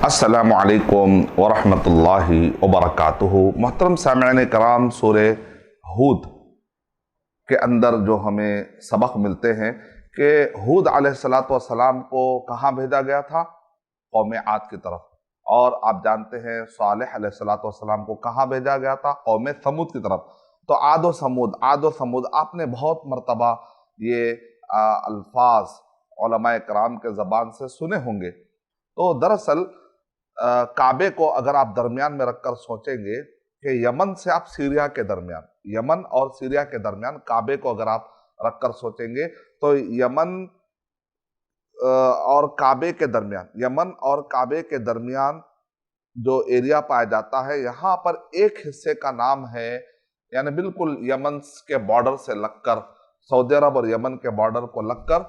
अस्सलामु अलैकुम वरहमतुल्लाहि वबरकातुहू। मोहतरम सामईन कराम, सूरह हूद के अंदर जो हमें सबक मिलते हैं कि हूद अलैहिस्सलातु वस्सलाम को कहाँ भेजा गया था? कौम आद की तरफ। और आप जानते हैं सालेह अलैहिस्सलातु वस्सलाम को कहाँ भेजा गया था? कौम समूद की तरफ। तो आद व समूद आपने बहुत मरतबा ये अल्फाज उलमाए कराम के ज़बान से सुने होंगे। तो दरअसल काबे को अगर आप दरमियान में रखकर सोचेंगे कि यमन से आप सीरिया के दरमियान, यमन और सीरिया के दरमियान काबे को अगर आप रखकर सोचेंगे तो यमन और काबे के दरमियान, यमन और काबे के दरमियान जो एरिया पाया जाता है, यहाँ पर एक हिस्से का नाम है, यानी बिल्कुल यमन के बॉर्डर से लगकर, सऊदी अरब और यमन के बॉर्डर को लगकर,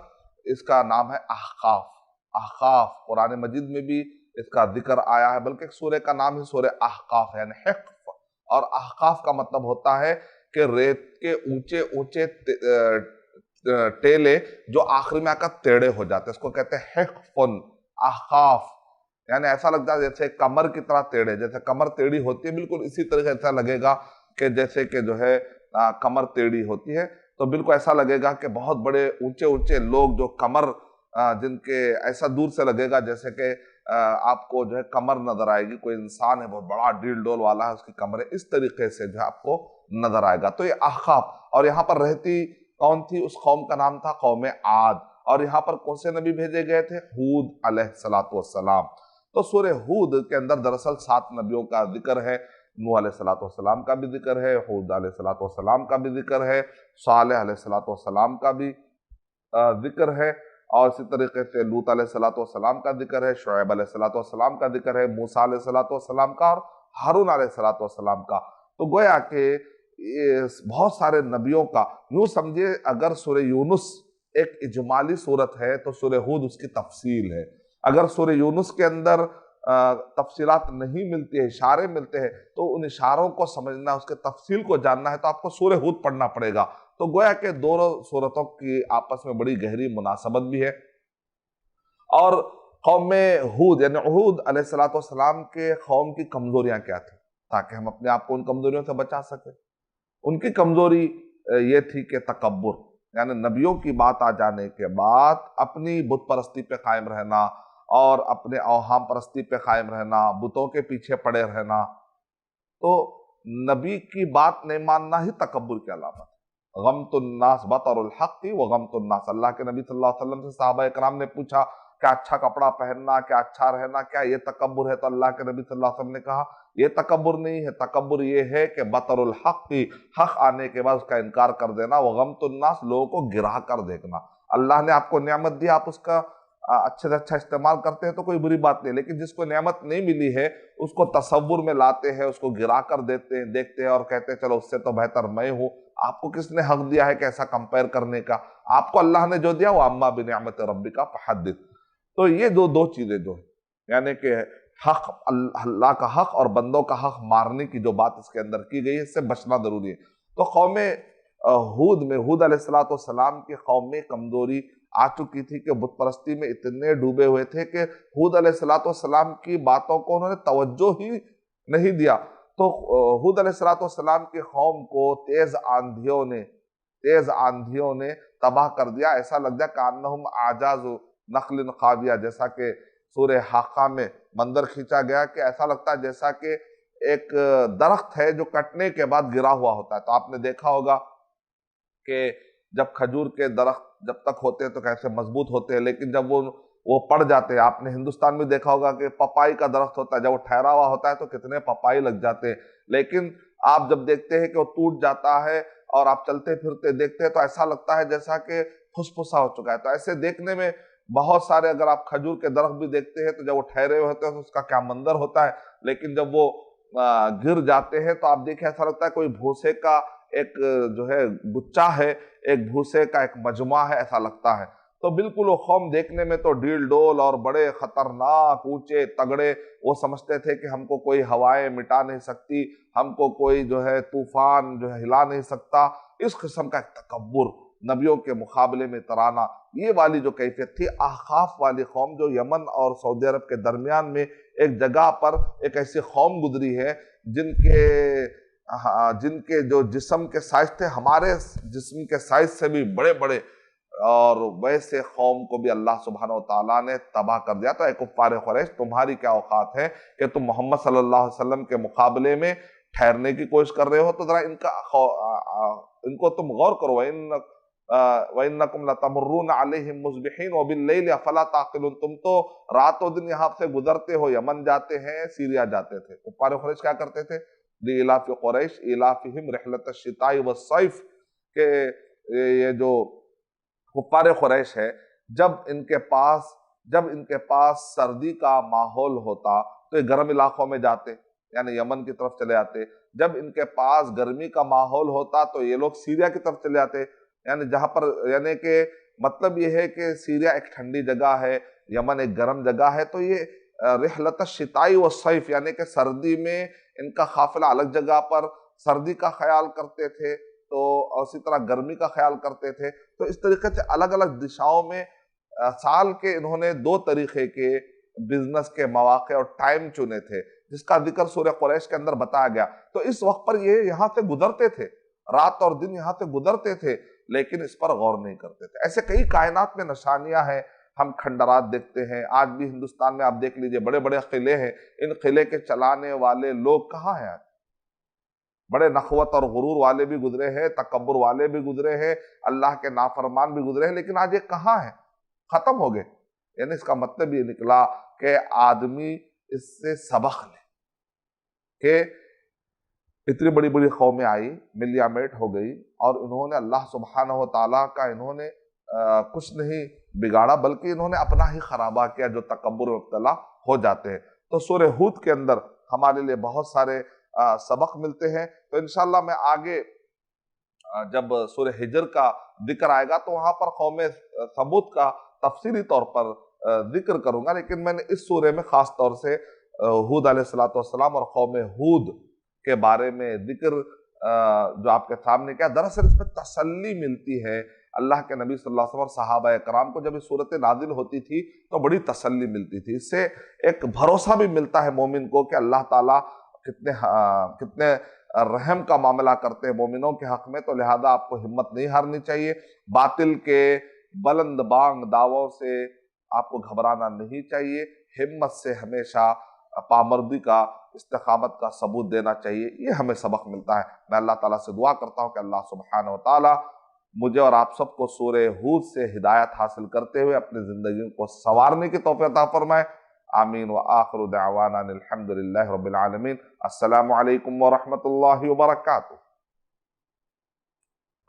इसका नाम है अहकाफ। अहकाफ कुरान मजीद में भी इसका जिक्र आया है, बल्कि सूरह का नाम ही सूरह अहकाफ है, यानी हिक़्फ़। और अहकाफ का मतलब होता है कि रेत के ऊंचे ऊंचे टेले जो आखिर में आकर टेढ़े हो जाते हैं, इसको कहते हैं हिक़्फ़ुन, अहकाफ। यानी ऐसा लगता है जैसे कमर की तरह टेढ़े, जैसे कमर टेढ़ी होती है, बिल्कुल इसी तरह ऐसा लगेगा कि जैसे कि जो है कमर टेढ़ी होती है, तो बिल्कुल ऐसा लगेगा कि बहुत बड़े ऊंचे ऊंचे लोग जो कमर जिनके ऐसा दूर से लगेगा जैसे कि आपको जो है कमर नजर आएगी, कोई इंसान है बहुत बड़ा डील डोल वाला है, उसकी कमर है, इस तरीके से जो है आपको नजर आएगा। तो ये अहकाफ। और यहाँ पर रहती कौन थी? उस कौम का नाम था कौम आद। और यहाँ पर कौन से नबी भेजे गए थे? हूद अलैहिस्सलातु वस्सलाम। तो सूरह हूद के अंदर दरअसल 7 नबियों का जिक्र है। नूह अलैहिस्सलातु वस्सलाम का भी जिक्र है, हूद अलैहिस्सलातु वस्सलाम का भी जिक्र है, सालेह अलैहिस्सलातु वस्सलाम का भी जिक्र है, और इसी तरीके से लूत अलैहिस्सलातु वस्सलाम का जिक्र है, शुएब अलैहिस्सलातु वस्सलाम का जिक्र है, मूसा अलैहिस्सलातु वस्सलाम का और हारून अलैहिस्सलातु वस्सलाम का। तो गोया कि बहुत सारे नबियों का, यूं समझिए अगर सूरह यूनुस एक इजमाली सूरत है तो सूरह हूद उसकी तफसील है। अगर सूरह यूनुस के अंदर तफसीलात नहीं मिलती है, इशारे मिलते हैं, तो उन इशारों को समझना, उसके तफसील को जानना है तो आपको सूरह हूद पढ़ना पड़ेगा। तो गोया के दोनों सूरतों की आपस में बड़ी गहरी मुनासबत भी है। और कौम हूद यानी हूद अलैहिस्सलातु वस्सलाम के कौम की कमजोरियां क्या थी, ताकि हम अपने आप को उन कमजोरियों से बचा सके। उनकी कमजोरी ये थी कि तकब्बुर, यानी नबियों की बात आ जाने के बाद अपनी बुत परस्ती पे कायम रहना और अपने अवहाम परस्ती पे कायम रहना, बुतों के पीछे पड़े रहना। तो नबी की बात नहीं मानना ही तकब्बुर की अलामत। गमतुन्नास बतरुल हक़्क़ि व गमतुन्नास। अल्लाह के नबी सल्लल्लाहु अलैहि वसल्लम से सहाबा इकराम ने पूछा क्या अच्छा कपड़ा पहनना, क्या अच्छा रहना, क्या ये तकब्बुर है? तो अल्लाह के नबी सल्लल्लाहु अलैहि वसल्लम ने कहा ये तकब्बुर नहीं है, तकब्बुर ये है कि बतरुल हक़्क़ि, हक़ आने के बाद उसका इनकार कर देना, व गमतुन्नास, लोगों को गिरा कर देखना। अल्लाह ने आपको नेमत दी, आप उसका अच्छे से अच्छा इस्तेमाल करते हैं तो कोई बुरी बात नहीं, लेकिन जिसको नेमत नहीं मिली है उसको तसव्वुर में लाते हैं, उसको गिरा कर देते हैं, देखते हैं और कहते हैं चलो उससे तो बेहतर मैं हूँ। आपको किसने हक दिया है कि ऐसा कंपेयर करने का? आपको अल्लाह ने जो दिया वो अम्मा बिनिअमत रब्बिका फहद्दिथ। तो ये दो चीजें जो है, यानी कि हक, अल्लाह का हक और बंदों का हक मारने की जो बात इसके अंदर की गई है, इससे बचना जरूरी है। तो कौम हूद में, हूद अलैहिस्सलातु वस्सलाम की कौम में कमजोरी आ चुकी थी कि बुत परस्ती में इतने डूबे हुए थे कि हूद अलैहिस्सलातु वस्सलाम की बातों को उन्होंने तवज्जो ही नहीं दिया। तो हूद अलैहिस्सलातु वस्सलाम की कौम को तेज आंधियों ने तबाह कर दिया। ऐसा लग गया कान्नहुम आजाज़ु नखलिन खाविया, जैसा कि सूरह हाका में मंजर खींचा गया कि ऐसा लगता है जैसा कि एक दरख्त है जो कटने के बाद गिरा हुआ होता है। तो आपने देखा होगा कि जब खजूर के दरख्त जब तक होते हैं तो कैसे मजबूत होते हैं, लेकिन जब वो पड़ जाते हैं, आपने हिंदुस्तान में देखा होगा कि पपाई का दरख्त होता है, जब वो ठहरा हुआ होता है तो कितने पपाई लग जाते हैं, लेकिन आप जब देखते हैं कि वो टूट जाता है और आप चलते फिरते देखते हैं तो ऐसा लगता है जैसा कि फुसफुसा हो चुका है। तो ऐसे देखने में बहुत सारे, अगर आप खजूर के दरख्त भी देखते हैं तो जब वो ठहरे हुए होते हैं तो उसका क्या मंजर होता है, लेकिन जब वो गिर जाते हैं तो आप देखें ऐसा लगता है कोई भूसे का एक जो है गुच्छा है, एक भूसे का एक मजमा है, ऐसा लगता है। तो बिल्कुल वो कौम देखने में तो डील डोल और बड़े खतरनाक ऊंचे तगड़े, वो समझते थे कि हमको कोई हवाएं मिटा नहीं सकती, हमको कोई जो है तूफान जो है हिला नहीं सकता। इस किस्म का एक तकब्बुर, नबियों के मुकाबले में तराना, ये वाली जो कैफियत थी। अहकाफ वाली कौम जो यमन और सऊदी अरब के दरमियान में ایک جگہ پر ایک ایسی قوم گزری ہے جن کے جو جسم کے سائز تھے ہمارے جسم کے سائز سے بھی بڑے بڑے، اور ویسے قوم کو بھی اللہ سبحانہ و تعالیٰ نے تباہ کر دیا۔ تو اے کفار قریش، تمہاری کیا اوقات ہے کہ تم محمد صلی اللہ علیہ وسلم کے مقابلے میں ٹھہرنے کی کوشش کر رہے ہو؟ تو ذرا ان کو تم غور کرو۔ وَإِنَّكُمْ لَتَمُرُّونَ عَلَيْهِمْ مُصْبِحِينَ وَبِاللَّيْلِ أَفَلَا تَعْقِلُونَ، تم تو رات و دن یہاں سے گزرتے ہو، یمن جاتے ہیں، سیریا جاتے تھے۔ کفار قریش کیا کرتے تھے؟ لِإِيلَافِ قُرَيْشٍ إِيلَافِهِمْ رِحْلَةَ الشِّتَاءِ وَالصَّيْفِ، کہ یہ جو کفار قریش ہے، جب ان کے پاس سردی کا ماحول ہوتا تو یہ گرم علاقوں میں جاتے، یعنی یمن کی طرف چلے آتے۔ جب ان کے پاس گرمی کا ماحول ہوتا تو یہ لوگ سیریا کی طرف چلے آتے، یعنی جہاں پر، یعنی کہ مطلب یہ ہے کہ سیریا ایک ٹھنڈی جگہ ہے، یمن ایک گرم جگہ ہے، تو یہ رحلت الشتاء والصیف، یعنی کہ سردی میں ان کا قافلہ الگ جگہ پر سردی کا خیال کرتے تھے، تو اسی طرح گرمی کا خیال کرتے تھے۔ تو اس طریقے سے الگ الگ دشاؤں میں سال کے انہوں نے 2 طریقے کے بزنس کے مواقع اور ٹائم چنے تھے، جس کا ذکر سورہ قریش کے اندر بتایا گیا۔ تو اس وقت پر یہ یہاں سے گزرتے تھے، رات اور دن یہاں سے گزرتے تھے، لیکن اس پر غور نہیں کرتے تھے۔ ایسے کئی کائنات میں نشانیاں ہیں، ہم کھنڈرات دیکھتے ہیں، آج بھی ہندوستان میں آپ دیکھ لیجئے بڑے بڑے قلعے ہیں، ان قلعے کے چلانے والے لوگ کہاں ہیں؟ بڑے نخوت اور غرور والے بھی گزرے ہیں، تکبر والے بھی گزرے ہیں، اللہ کے نافرمان بھی گزرے ہیں، لیکن آج یہ کہاں ہیں؟ ختم ہو گئے۔ یعنی اس کا مطلب یہ نکلا کہ آدمی اس سے سبق لے، کہ اتنی بڑی بڑی قومیں آئی، ملیا میٹ ہو گئی، اور انہوں نے اللہ سبحانہ و تعالیٰ کا انہوں نے کچھ نہیں بگاڑا، بلکہ انہوں نے اپنا ہی خرابہ کیا، جو تکبر میں مبتلا ہو جاتے ہیں۔ تو سورہ ہود کے اندر ہمارے لیے بہت سارے سبق ملتے ہیں۔ تو انشاءاللہ میں آگے جب سورہ ہجر کا ذکر آئے گا تو وہاں پر قوم ثمود کا تفصیلی طور پر ذکر کروں گا، لیکن میں نے اس سورہ میں خاص طور سے ہود علیہ السلام اور قوم ہود کے بارے میں ذکر جو آپ کے سامنے کیا، دراصل اس میں تسلی ملتی ہے۔ اللہ کے نبی صلی اللہ علیہ وسلم اور صحابہ کرام کو جب یہ صورت نازل ہوتی تھی تو بڑی تسلی ملتی تھی، اس سے ایک بھروسہ بھی ملتا ہے مومن کو کہ اللہ تعالیٰ کتنے رحم کا معاملہ کرتے ہیں مومنوں کے حق میں۔ تو لہذا آپ کو ہمت نہیں ہارنی چاہیے، باطل کے بلند بانگ دعووں سے آپ کو گھبرانا نہیں چاہیے، ہمت سے ہمیشہ پامردی کا، استقامت کا ثبوت دینا چاہیے، یہ ہمیں سبق ملتا ہے۔ میں اللہ تعالیٰ سے دعا کرتا ہوں کہ اللہ سبحانہ و تعالیٰ مجھے اور آپ سب کو سورہ ہود سے ہدایت حاصل کرتے ہوئے اپنی زندگیوں کو سنوارنے کی توفیق عطا فرمائے، آمین۔ وآخر دعوانا الحمدللہ رب العالمین۔ السلام علیکم ورحمۃ اللہ وبرکاتہ۔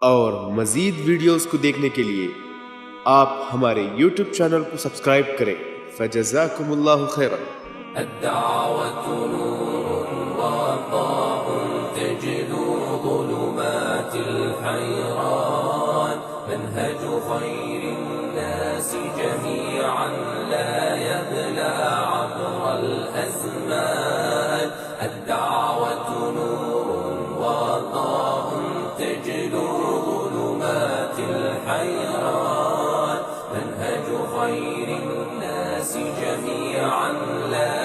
اور مزید ویڈیوز کو دیکھنے کے لیے آپ ہمارے یوٹیوب چینل کو سبسکرائب کریں۔ فجزاکم اللہ خیرا۔ الدعوة نور وضاء تجلو ظلمات الحيران، منهج خير الناس جميعا لا يبلى عبر الأزمان. الدعوة نور وضاء تجلو ظلمات الحيران، منهج خير الناس جميعا لا